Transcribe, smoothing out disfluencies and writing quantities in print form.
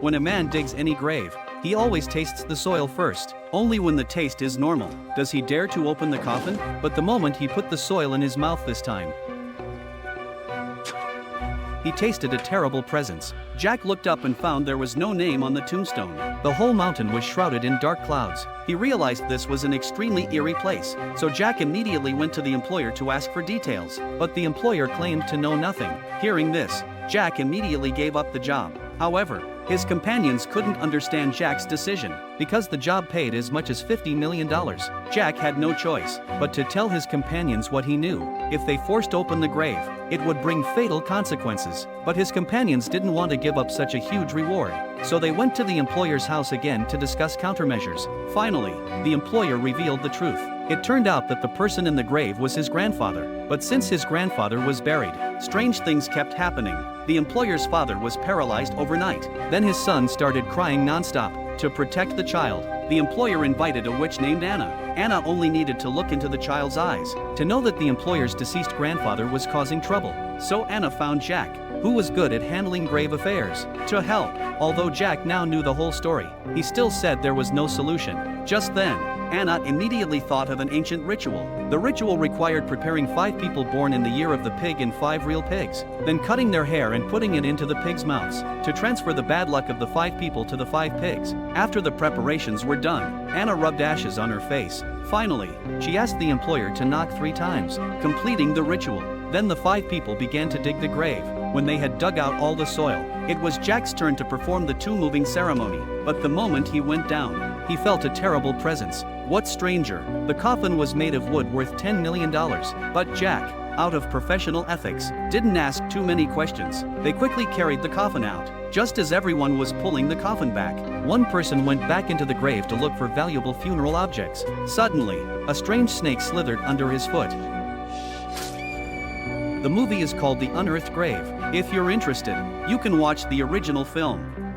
When a man digs any grave, he always tastes the soil first. Only when the taste is normal does he dare to open the coffin. But the moment he put the soil in his mouth this time, he tasted a terrible presence. Jack looked up and found there was no name on the tombstone. The whole mountain was shrouded in dark clouds. He realized this was an extremely eerie place, so Jack immediately went to the employer to ask for details, but the employer claimed to know nothing. Hearing this, Jack immediately gave up the job. However, his companions couldn't understand Jack's decision. Because the job paid as much as $50 million, Jack had no choice but to tell his companions what he knew. If they forced open the grave, it would bring fatal consequences. But his companions didn't want to give up such a huge reward, so they went to the employer's house again to discuss countermeasures. Finally, the employer revealed the truth. It turned out that the person in the grave was his grandfather, but since his grandfather was buried, strange things kept happening. The employer's father was paralyzed overnight. Then his son started crying non-stop. To protect the child, the employer invited a witch named Anna. Anna only needed to look into the child's eyes to know that the employer's deceased grandfather was causing trouble. So Anna found Jack, who was good at handling grave affairs, to help. Although Jack now knew the whole story, he still said there was no solution. Just then, Anna immediately thought of an ancient ritual. The ritual required preparing 5 people born in the year of the pig and 5 real pigs, then cutting their hair and putting it into the pigs' mouths, to transfer the bad luck of the 5 people to the 5 pigs. After the preparations were done, Anna rubbed ashes on her face. Finally, she asked the employer to knock 3 times, completing the ritual. Then the 5 people began to dig the grave. When they had dug out all the soil, it was Jack's turn to perform the tomb-moving ceremony. But the moment he went down, he felt a terrible presence. What's stranger, the coffin was made of wood worth $10 million. But Jack, out of professional ethics, didn't ask too many questions. They quickly carried the coffin out. Just as everyone was pulling the coffin back, one person went back into the grave to look for valuable funeral objects. Suddenly, a strange snake slithered under his foot. The movie is called The Unearthed Grave. If you're interested, you can watch the original film.